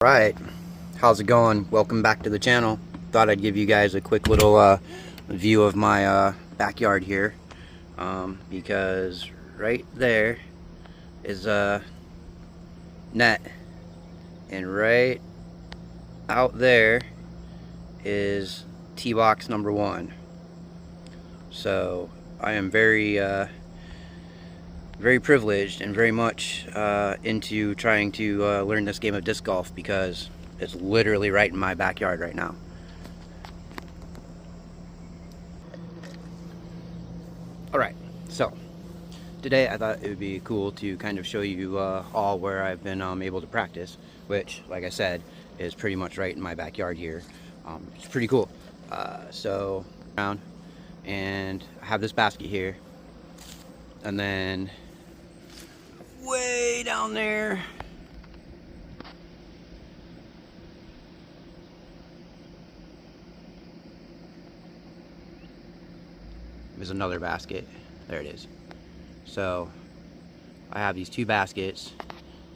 Right, how's it going? Welcome back to the channel. Thought I'd give you guys a quick little view of my backyard here, because right there is a net, and right out there is tee box number 1. So I am very privileged and very much into trying to learn this game of disc golf, because it's literally right in my backyard right now. Alright, so today I thought it would be cool to kind of show you all where I've been able to practice, which, like I said, is pretty much right in my backyard here. It's pretty cool. So around, and I have this basket here, and then way down there is another basket. There it is. So I have these 2 baskets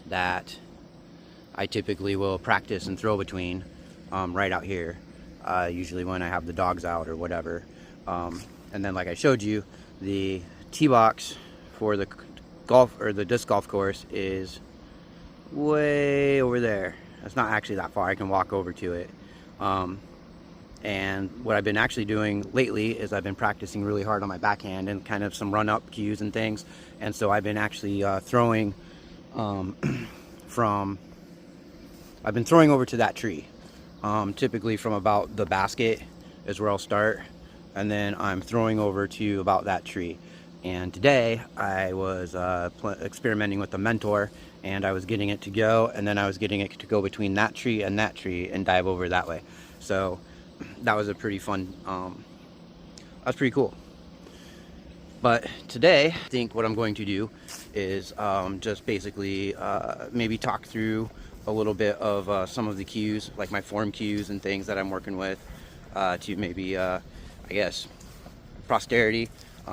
that I typically will practice and throw between right out here, usually when I have the dogs out or whatever. And then, like I showed you, the tee box for the golf or the disc golf course is way over there. It's not actually that far. I can walk over to it. And what I've been actually doing lately is I've been practicing really hard on my backhand and kind of some run-up cues and things. And so I've been actually throwing I've been throwing over to that tree. Typically from about the basket is where I'll start, and then I'm throwing over to about that tree. And today I was experimenting with the Mentor, and I was getting it to go, and then I was getting it to go between that tree and dive over that way. So that was a pretty fun, that was pretty cool. But today, I think what I'm going to do is just basically maybe talk through a little bit of some of the cues, like my form cues and things that I'm working with, to maybe, I guess, posterity.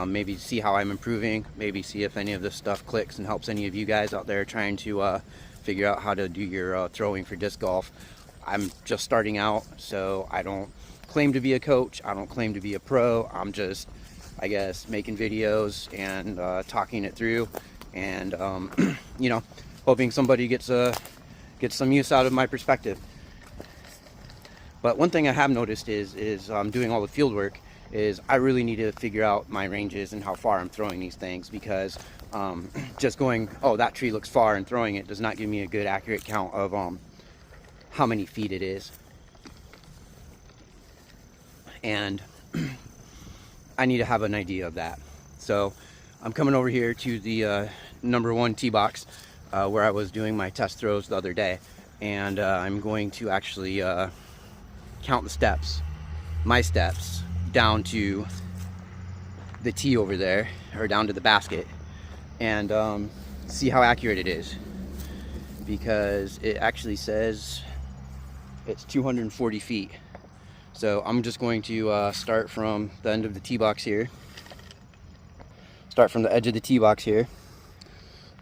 Maybe see how I'm improving, maybe see if any of this stuff clicks and helps any of you guys out there trying to figure out how to do your throwing for disc golf. I'm just starting out, so I don't claim to be a coach, I don't claim to be a pro. I'm just, I guess, making videos and talking it through, and you know, hoping somebody gets some use out of my perspective. But one thing I have noticed is doing all the field work, is I really need to figure out my ranges and how far I'm throwing these things, because just going, oh, that tree looks far, and throwing it does not give me a good accurate count of how many feet it is. And I need to have an idea of that. So I'm coming over here to the number 1 tee box where I was doing my test throws the other day, and I'm going to actually count the steps, my steps, down to the tee over there, or down to the basket, and see how accurate it is, because it actually says it's 240 feet. So I'm just going to start from the end of the tee box here, start from the edge of the tee box here,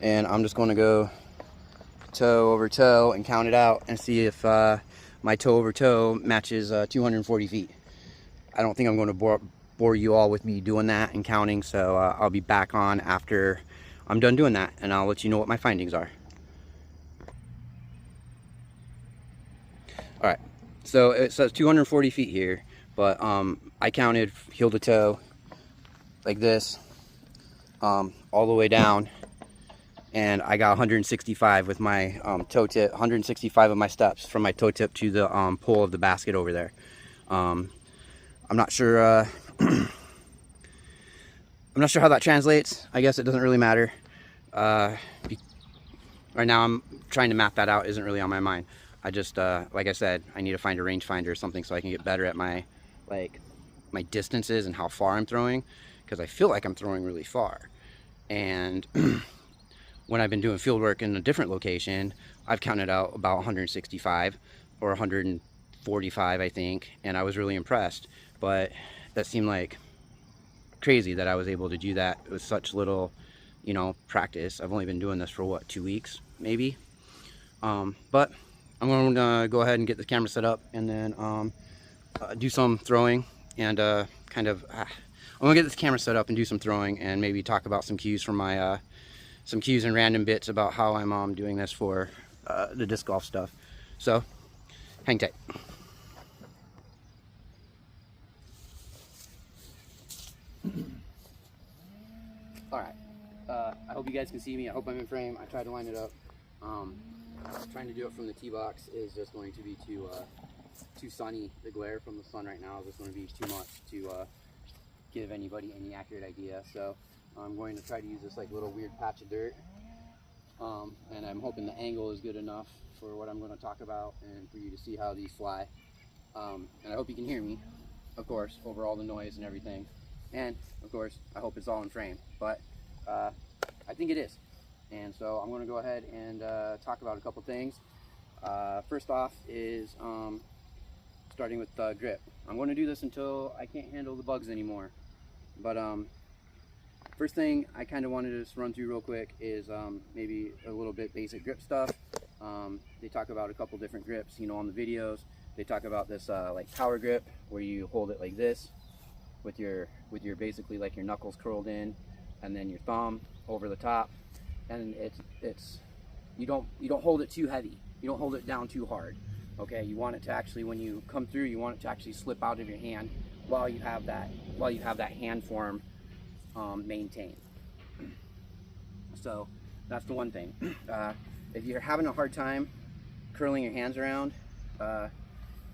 and I'm just going to go toe over toe and count it out and see if my toe over toe matches 240 feet. I don't think I'm going to bore you all with me doing that and counting, so I'll be back on after I'm done doing that, and I'll let you know what my findings are. Alright, so it says 240 feet here, but I counted heel to toe like this, all the way down, and I got 165 with my toe tip, 165 of my steps from my toe tip to the pole of the basket over there. I'm not sure I'm not sure how that translates. I guess it doesn't really matter. Right now I'm trying to map that out, isn't really on my mind. I just, like I said, I need to find a rangefinder or something so I can get better at my distances and how far I'm throwing, because I feel like I'm throwing really far. And when I've been doing field work in a different location, I've counted out about 165 or 145, I think, and I was really impressed. But that seemed like crazy that I was able to do that with such little, you know, practice. I've only been doing this for what, 2 weeks maybe. But I'm going to go ahead and get the camera set up and then do some throwing and I'm going to get this camera set up and do some throwing and maybe talk about some cues from my some cues and random bits about how I'm doing this for the disc golf stuff. So hang tight. All right. I hope you guys can see me. I hope I'm in frame. I tried to line it up. Trying to do it from the tee box is just going to be too sunny. The glare from the sun right now is just going to be too much to give anybody any accurate idea. So I'm going to try to use this like little weird patch of dirt, and I'm hoping the angle is good enough for what I'm going to talk about and for you to see how these fly. And I hope you can hear me, of course, over all the noise and everything. And of course, I hope it's all in frame, but I think it is. And so I'm going to go ahead and talk about a couple things. First off is starting with grip. I'm going to do this until I can't handle the bugs anymore. But first thing I kind of wanted to just run through real quick is maybe a little bit basic grip stuff. They talk about a couple different grips, you know, on the videos. They talk about this like power grip, where you hold it like this with your basically like your knuckles curled in, and then your thumb over the top. And it's you don't hold it too heavy. You don't hold it down too hard. Okay, you want it to actually, when you come through, you want it to actually slip out of your hand while you have that hand form maintained. So that's the one thing. If you're having a hard time curling your hands around,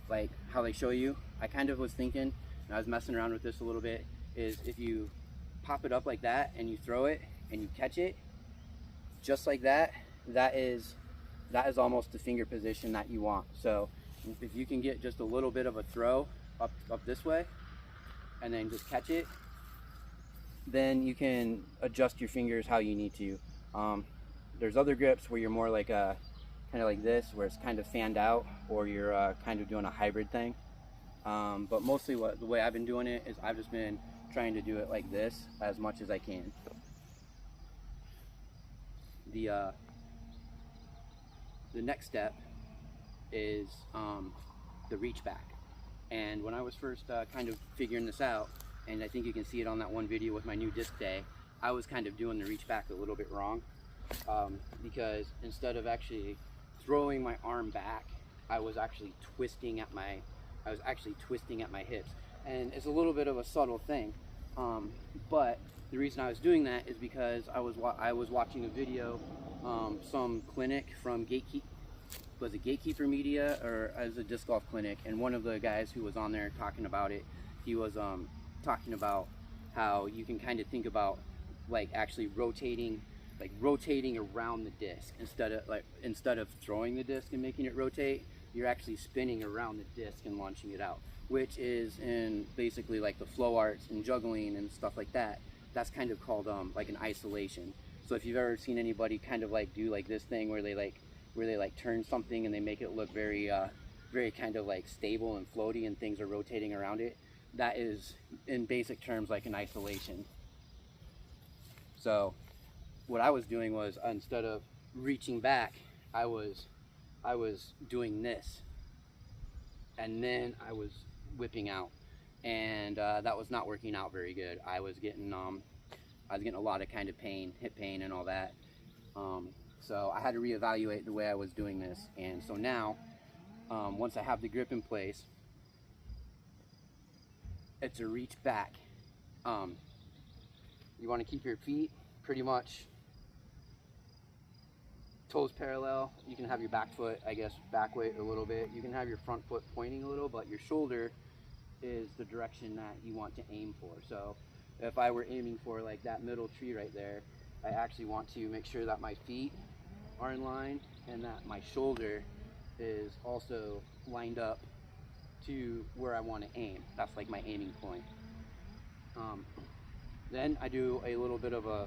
like how they show you, I kind of was thinking, and I was messing around with this a little bit, is if you pop it up like that and you throw it and you catch it just like that, that is almost the finger position that you want. So if you can get just a little bit of a throw up this way and then just catch it, then you can adjust your fingers how you need to. There's other grips where you're more like kind of like this, where it's kind of fanned out, or you're kind of doing a hybrid thing. But mostly the way I've been doing it is I've just been trying to do it like this as much as I can. The next step is the reach back. And when I was first kind of figuring this out, and I think you can see it on that one video with my new disc day, I was kind of doing the reach back a little bit wrong, because instead of actually throwing my arm back, I was actually twisting at my hips. And it's a little bit of a subtle thing, but the reason I was doing that is because I was watching a video, some clinic from Gatekeeper Media, or as a disc golf clinic, and one of the guys who was on there talking about it, he was talking about how you can kind of think about like actually rotating around the disc instead of throwing the disc and making it rotate. You're actually spinning around the disc and launching it out, which is in basically like the flow arts and juggling and stuff like that. That's kind of called like an isolation. So if you've ever seen anybody kind of like do like this thing where they turn something and they make it look very kind of like stable and floaty and things are rotating around it, that is in basic terms like an isolation. So what I was doing was, instead of reaching back, I was doing this, and then I was whipping out, and that was not working out very good. I was getting a lot of kind of pain, hip pain and all that. So I had to reevaluate the way I was doing this. And so now, once I have the grip in place, it's a reach back. You want to keep your feet pretty much toes parallel. You can have your back foot, I guess, back weight a little bit. You can have your front foot pointing a little, but your shoulder is the direction that you want to aim for. So if I were aiming for like that middle tree right there, I actually want to make sure that my feet are in line and that my shoulder is also lined up to where I want to aim. That's like my aiming point. Then I do a little bit of a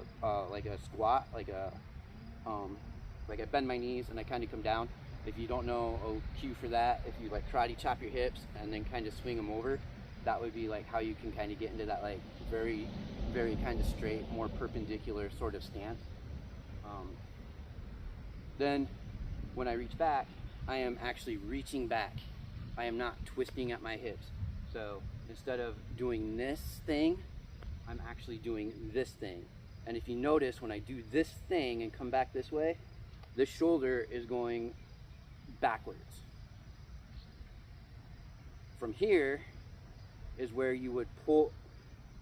like a squat, like I bend my knees and I kind of come down. If you don't know a cue for that, if you like karate chop your hips and then kind of swing them over, that would be like how you can kind of get into that like very kind of straight, more perpendicular sort of stance. Then when I reach back, I am actually reaching back. I am not twisting at my hips. So instead of doing this thing, I'm actually doing this thing. And if you notice, when I do this thing and come back this way, this shoulder is going backwards. From here is where you would pull.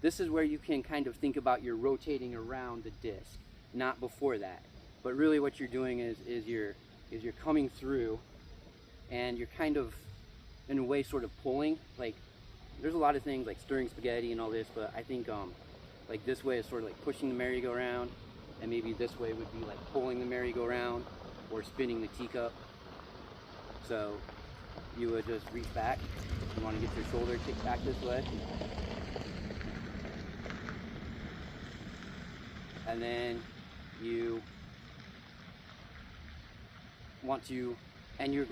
This is where you can kind of think about you're rotating around the disc, not before that. But really what you're doing is you're coming through and you're kind of, in a way, sort of pulling. Like, there's a lot of things like stirring spaghetti and all this, but I think like this way is sort of like pushing the merry-go-round, and maybe this way would be like pulling the merry-go-round or spinning the teacup. So you would just reach back. You want to get your shoulder kicked back this way. And then you want to, and you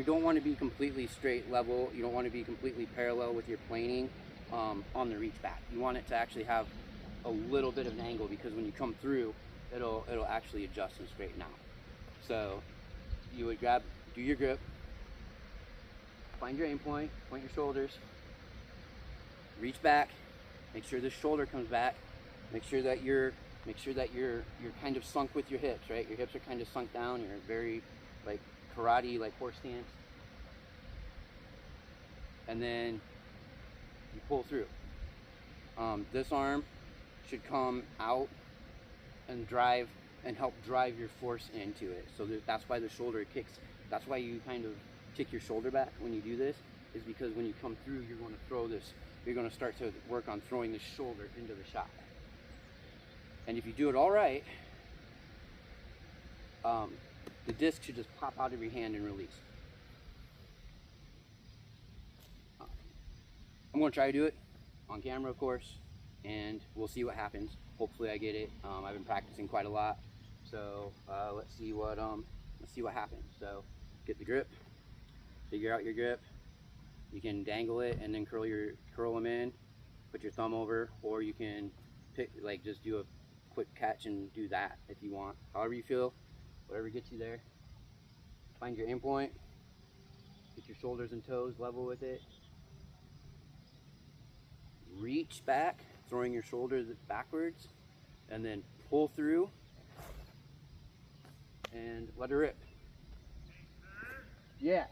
don't want to be completely straight level. You don't want to be completely parallel with your planing on the reach back. You want it to actually have a little bit of an angle, because when you come through, it'll actually adjust and straighten out. So you would do your grip, find your aim point, point your shoulders, reach back, make sure the shoulder comes back, make sure that you're kind of sunk with your hips, right? Your hips are kind of sunk down. You're very like karate, like horse stance. And then you pull through. This arm should come out and drive and help drive your force into it. So that's why the shoulder kicks. That's why you kind of kick your shoulder back when you do this, is because when you come through, you're going to throw this. You're going to start to work on throwing the shoulder into the shot. And if you do it all right, the disc should just pop out of your hand and release. I'm going to try to do it on camera, of course, and we'll see what happens. Hopefully I get it. I've been practicing quite a lot, so let's see what happens. So get the grip, figure out your grip. You can dangle it and then curl them in, put your thumb over, or you can just do a quick catch and do that if you want. However you feel, whatever gets you there. Find your aim point, get your shoulders and toes level with it. Reach back, throwing your shoulders backwards, and then pull through and let her rip. Hey, sir? Yeah.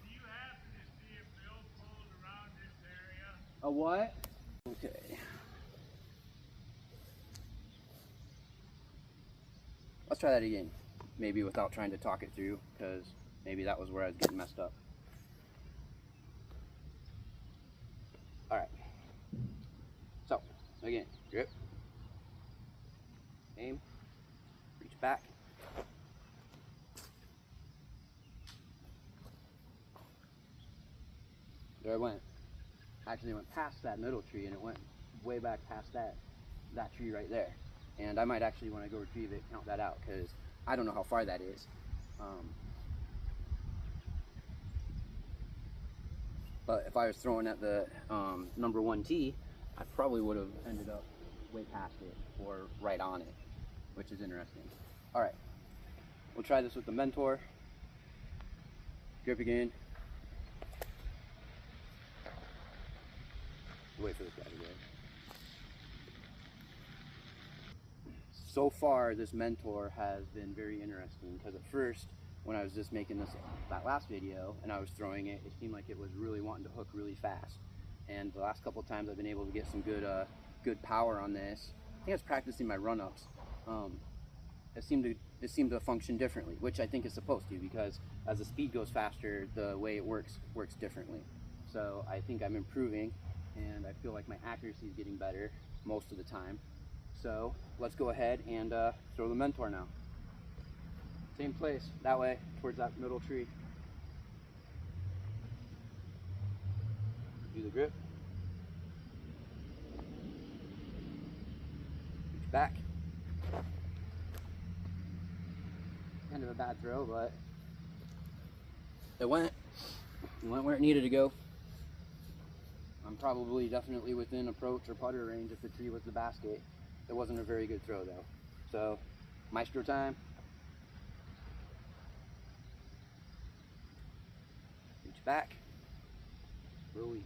Do you happen to see a billfold around this area? A what? Okay. Let's try that again. Maybe without trying to talk it through, because maybe that was where I was getting messed up. All right. So, again, grip, aim, reach back. There I went. Actually went past that middle tree, and it went way back past that tree right there. And I might actually, when I go retrieve it, count that out, because I don't know how far that is. But if I was throwing at the number 1 tee, I probably would have ended up way past it or right on it, which is interesting. All right, we'll try this with the Mentor. Grip again. Wait for this guy to go. So far, this Mentor has been very interesting, because at first, when I was just making that last video and I was throwing it, it seemed like it was really wanting to hook really fast. And the last couple of times I've been able to get some good power on this. I think I was practicing my run-ups. It seemed to function differently, which I think it's supposed to, because as the speed goes faster, the way it works differently. So I think I'm improving, and I feel like my accuracy is getting better most of the time. So let's go ahead and throw the Mentor now. Same place, that way, towards that middle tree. Do the grip. Reach back. Kind of a bad throw, but it went where it needed to go. I'm probably definitely within approach or putter range if the tree was the basket. It wasn't a very good throw though. So, Maestro time. back, release.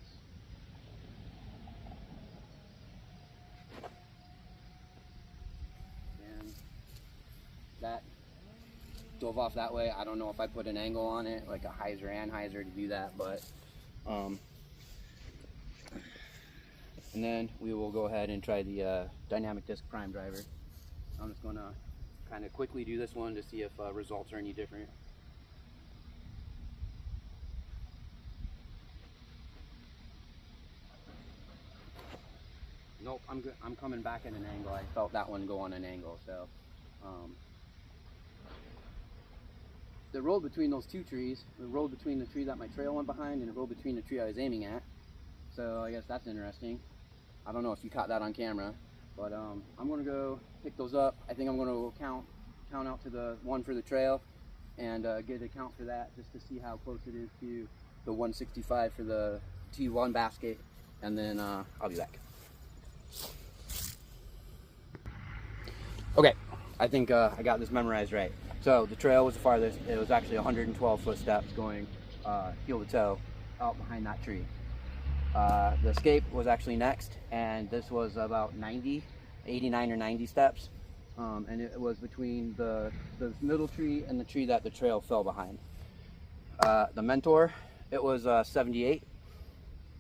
And that dove off that way. I don't know if I put an angle on it, like a hyzer and hyzer to do that, but and then we will go ahead and try the dynamic disc prime driver. I'm just gonna kind of quickly do this one to see if results are any different. Nope, I'm coming back at an angle. I felt that one go on an angle, so it rolled between those two trees. It rolled between the tree that my trail went behind, and it rolled between the tree I was aiming at. So I guess that's interesting. I don't know if you caught that on camera, but I'm gonna go pick those up. I think I'm gonna count out to the one for the trail and get a count for that, just to see how close it is to the 165 for the T1 basket, and then I'll be back. Okay, I think I got this memorized right. So the trail was the farthest. It was actually 112 footsteps going heel to toe out behind that tree. The escape was actually next, and this was about 89 or 90 steps, and it was between the middle tree and the tree that the trail fell behind. The mentor, it was 78,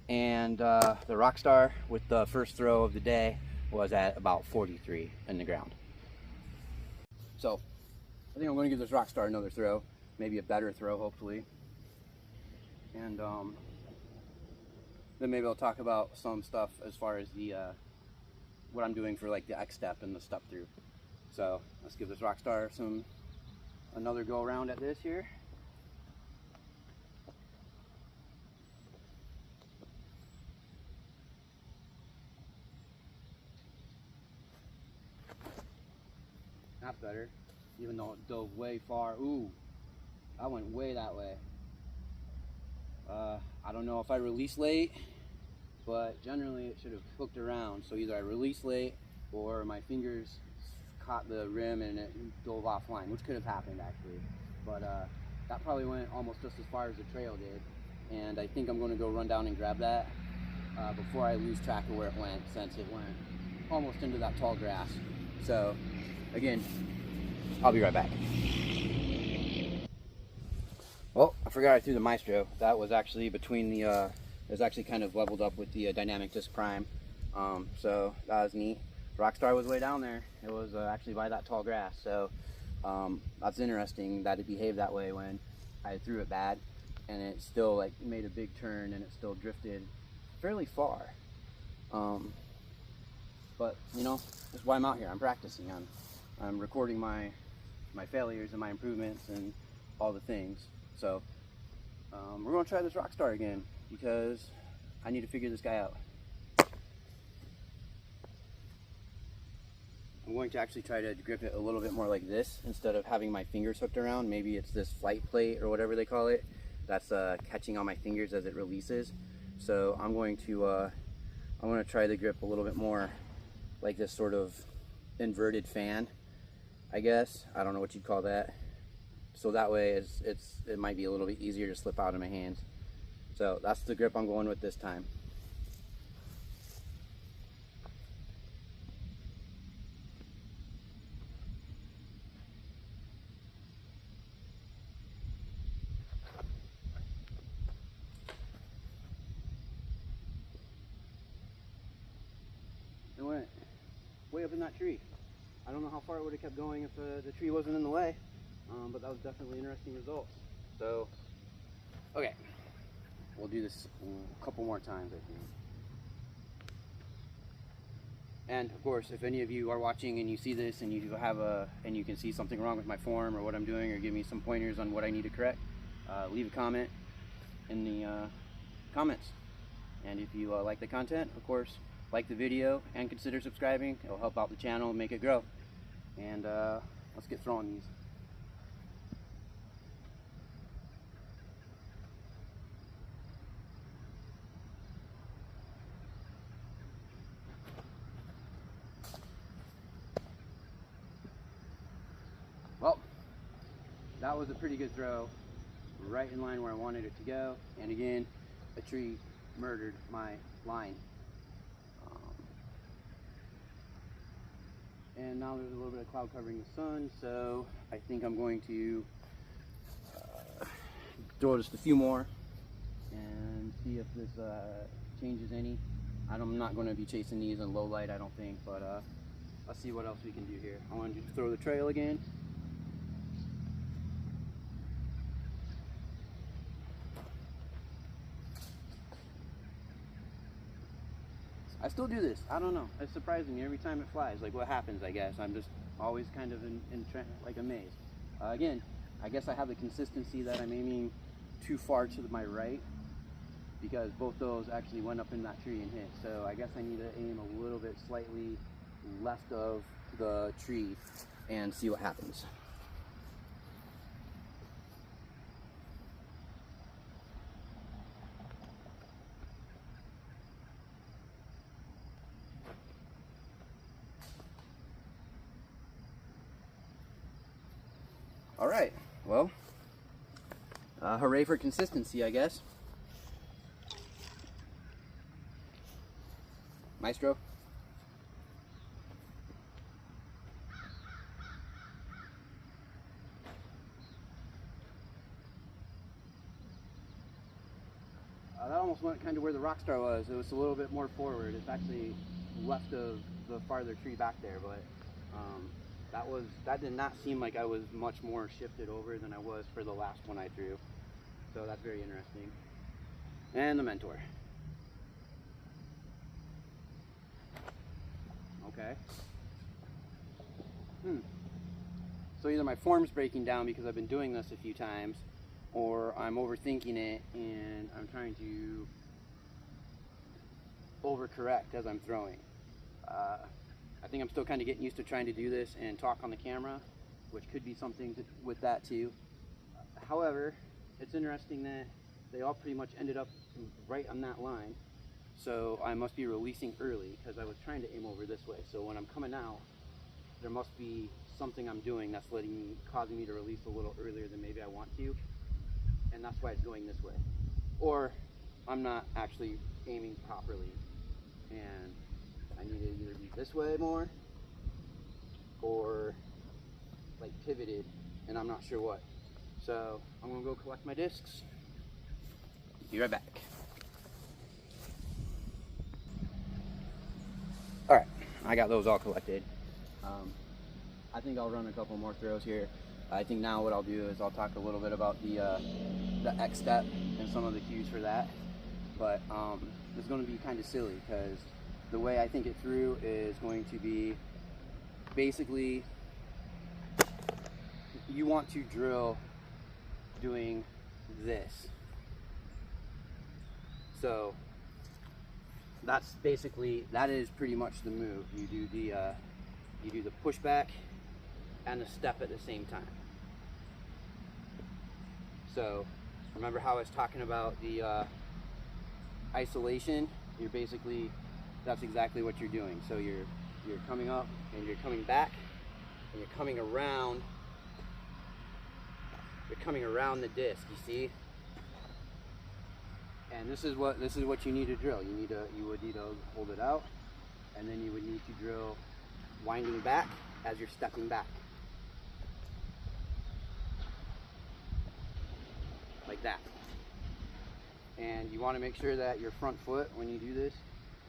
and the Rockstar with the first throw of the day was at about 43 in the ground. So I think I'm going to give this Rockstar another throw, maybe a better throw hopefully, and then maybe I'll talk about some stuff as far as the what I'm doing for like the X step and the step through. So let's give this Rockstar another go around at this here. That's better, even though it dove way far. Ooh, I went way that way. I don't know if I released late, but generally it should have hooked around. So either I released late or my fingers caught the rim and it dove offline, which could have happened actually. But that probably went almost just as far as the trail did. And I think I'm going to go run down and grab that before I lose track of where it went, since it went almost into that tall grass. So again, I'll be right back. Well, I forgot I threw the Maestro. That was actually between the, it was actually kind of leveled up with the Dynamic Disc Prime. So that was neat. Rockstar was way down there. It was actually by that tall grass. So that's interesting that it behaved that way when I threw it bad, and it still like made a big turn and it still drifted fairly far. But you know, that's why I'm out here. I'm practicing. I'm recording my failures and my improvements and all the things. So we're going to try this Rockstar again because I need to figure this guy out. I'm going to actually try to grip it a little bit more like this instead of having my fingers hooked around. Maybe it's this flight plate or whatever they call it that's catching on my fingers as it releases. So I'm going to try the grip a little bit more like this sort of inverted fan, I guess. I don't know what you'd call that. So that way it might be a little bit easier to slip out of my hands. So that's the grip I'm going with this time. It went way up in that tree. I don't know how far it would have kept going if the tree wasn't in the way, but that was definitely interesting results. So, okay, we'll do this a couple more times, I think. And of course, if any of you are watching and you see this and you can see something wrong with my form or what I'm doing, or give me some pointers on what I need to correct, leave a comment in the comments. And if you like the content, of course, like the video and consider subscribing. It'll help out the channel and make it grow. And let's get throwing these. Well, that was a pretty good throw. right in line where I wanted it to go. And again, a tree murdered my line. And now there's a little bit of cloud covering the sun, so I think I'm going to throw just a few more and see if this changes any. I'm not going to be chasing these in low light, I don't think, but let's see what else we can do here. I want to throw the trail again. I still do this. I don't know. It's surprising me every time it flies. Like, what happens, I guess. I'm just always kind of like amazed. Again, I guess I have the consistency that I'm aiming too far to my right, because both those actually went up in that tree and hit. So I guess I need to aim a little bit slightly left of the tree and see what happens. All right, well, hooray for consistency, I guess. Maestro. That almost went kind of where the rock star was. It was a little bit more forward. It's actually left of the farther tree back there, but that did not seem like I was much more shifted over than I was for the last one I threw. So that's very interesting. And the mentor. Okay. So either my form's breaking down because I've been doing this a few times, or I'm overthinking it and I'm trying to overcorrect as I'm throwing. I think I'm still kind of getting used to trying to do this and talk on the camera, which could be something with that too. However, it's interesting that they all pretty much ended up right on that line. So I must be releasing early because I was trying to aim over this way. So when I'm coming out, there must be something I'm doing that's causing me to release a little earlier than maybe I want to. And that's why it's going this way. Or I'm not actually aiming properly and I need to either be this way more or like pivoted, and I'm not sure what. So I'm gonna go collect my discs. Be right back. All right, I got those all collected. I think I'll run a couple more throws here. I think now what I'll do is I'll talk a little bit about the X step and some of the cues for that. But it's going to be kind of silly because the way I think it through is going to be basically you want to drill doing this. So that is pretty much the move. You do the pushback and the step at the same time. So remember how I was talking about the isolation? That's exactly what you're doing. So you're coming up and you're coming back and you're coming around the disc, you see? And this is what you need to drill. You would need to hold it out, and then you would need to drill winding back as you're stepping back. Like that. And you want to make sure that your front foot, when you do this,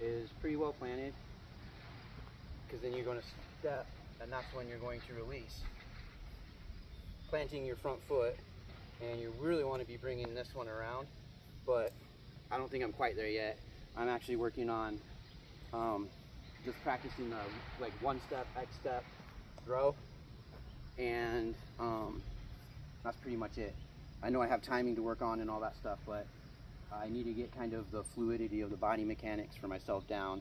is pretty well planted, because then you're going to step, and that's when you're going to release. Planting your front foot, and you really want to be bringing this one around, but I don't think I'm quite there yet. I'm actually working on just practicing the like one step, X step throw, and that's pretty much it. I know I have timing to work on and all that stuff, but I need to get kind of the fluidity of the body mechanics for myself down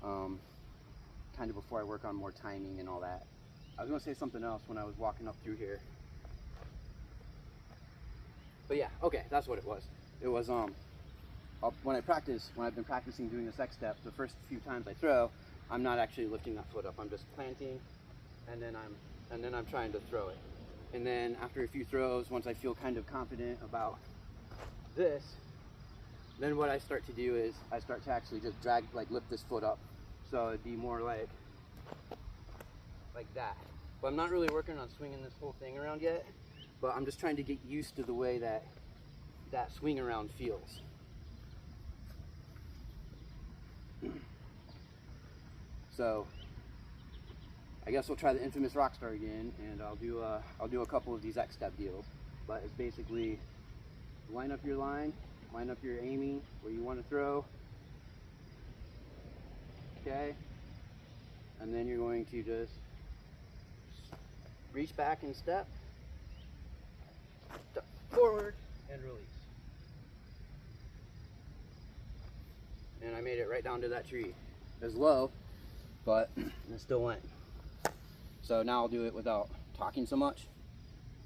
kind of before I work on more timing and all that. I was going to say something else when I was walking up through here. But yeah, okay, that's what it was. It was when I've been practicing doing this X step, the first few times I throw, I'm not actually lifting that foot up. I'm just planting, and then I'm trying to throw it. And then after a few throws, once I feel kind of confident about this, then what I start to do is I start to actually just drag, like lift this foot up. So it'd be more like that. But I'm not really working on swinging this whole thing around yet, but I'm just trying to get used to the way that that swing around feels. So I guess we'll try the infamous Rockstar again, and I'll do a couple of these X step deals. But it's basically line up your line, line up your aiming where you want to throw. Okay, and then you're going to just reach back and step forward and release. And I made it right down to that tree. It was low, but it still went. So now I'll do it without talking so much.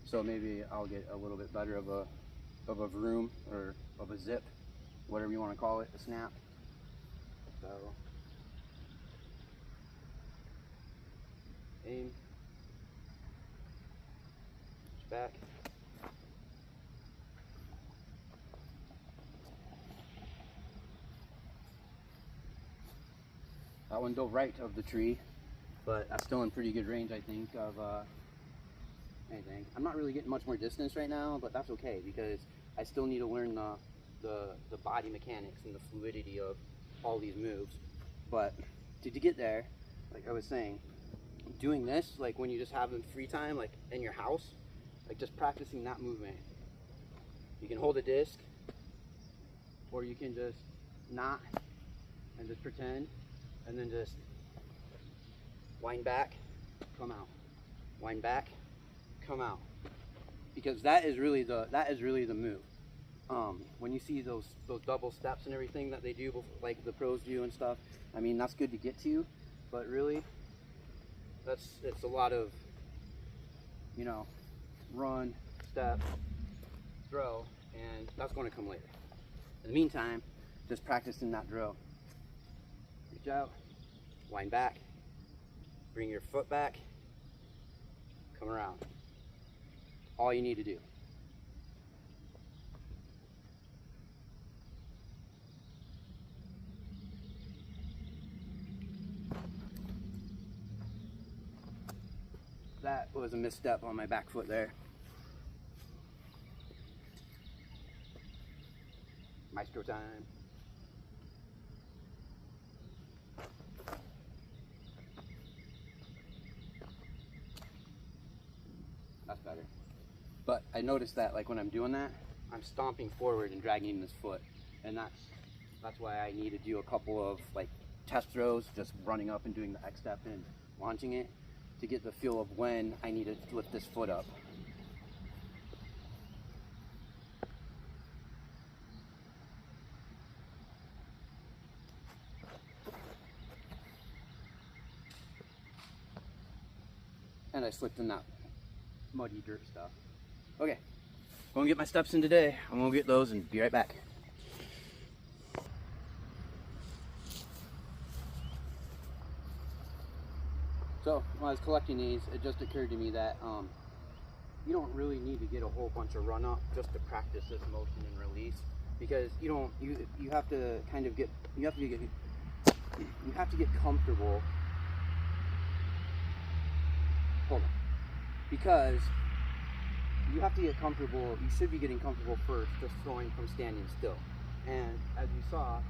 So maybe I'll get a little bit better of a vroom or of a zip, whatever you want to call it, a snap. So aim, back. That one dove right of the tree, but that's still in pretty good range, I think, of anything. I'm not really getting much more distance right now, but that's okay because I still need to learn the body mechanics and the fluidity of all these moves. But to get there, like I was saying, doing this, like when you just have them free time, like in your house, like just practicing that movement. You can hold a disc, or you can just not and just pretend, and then just wind back, come out, wind back, come out, because that is really the move. When you see those double steps and everything that they do, like the pros do and stuff, I mean that's good to get to, but really, it's a lot of, you know, run, step, throw, and that's going to come later. In the meantime, just practicing that drill. Reach out, wind back, bring your foot back, come around. All you need to do. That was a misstep on my back foot there. Maestro time. That's better. But I noticed that like when I'm doing that, I'm stomping forward and dragging this foot. And that's why I need to do a couple of like test throws, just running up and doing the X step and launching it to get the feel of when I need to lift this foot up. And I slipped in that muddy dirt stuff. Okay, I'm gonna get my steps in today. I'm gonna get those and be right back. So when I was collecting these, it just occurred to me that you don't really need to get a whole bunch of run up just to practice this motion and release, because you have to kind of get comfortable. Hold on. Because you have to get comfortable, you should be getting comfortable first just throwing from standing still. And as you saw,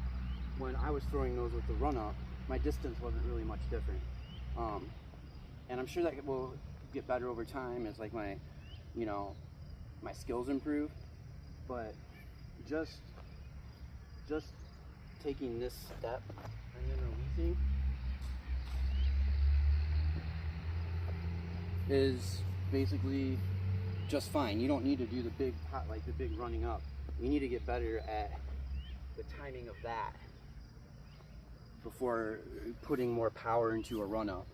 when I was throwing those with the run up, my distance wasn't really much different. And I'm sure that will get better over time as like my skills improve. But just taking this step and then releasing is basically just fine. You don't need to do the big running up. You need to get better at the timing of that before putting more power into a run up.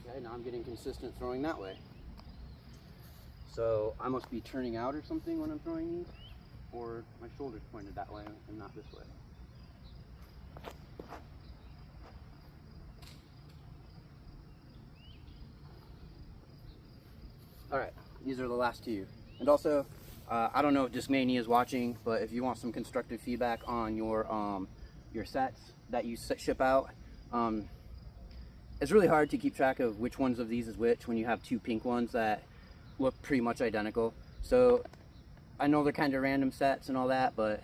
Okay, now I'm getting consistent throwing that way. So I must be turning out or something when I'm throwing these. forward, my shoulders pointed that way and not this way. Alright, these are the last two. And also, I don't know if Discmania is watching, but if you want some constructive feedback on your sets that you ship out, it's really hard to keep track of which ones of these is which when you have two pink ones that look pretty much identical. So I know they're kind of random sets and all that, but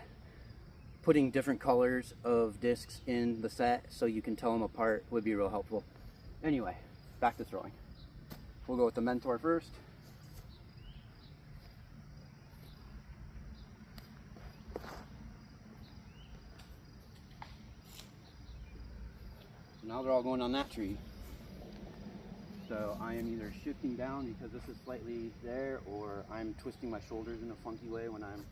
putting different colors of discs in the set so you can tell them apart would be real helpful. Anyway, back to throwing. We'll go with the Mentor first. So now they're all going on that tree. So I am either shifting down because this is slightly there, or I'm twisting my shoulders in a funky way when I'm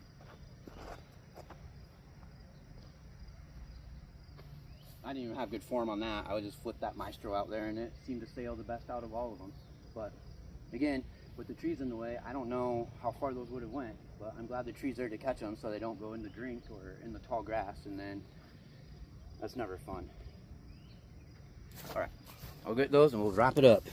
I didn't even have good form on that. I would just flip that Maestro out there and it seemed to sail the best out of all of them. But again, with the trees in the way, I don't know how far those would have went, but I'm glad the tree's there to catch them so they don't go in the drink or in the tall grass, and then that's never fun. All right, I'll get those and we'll wrap it up.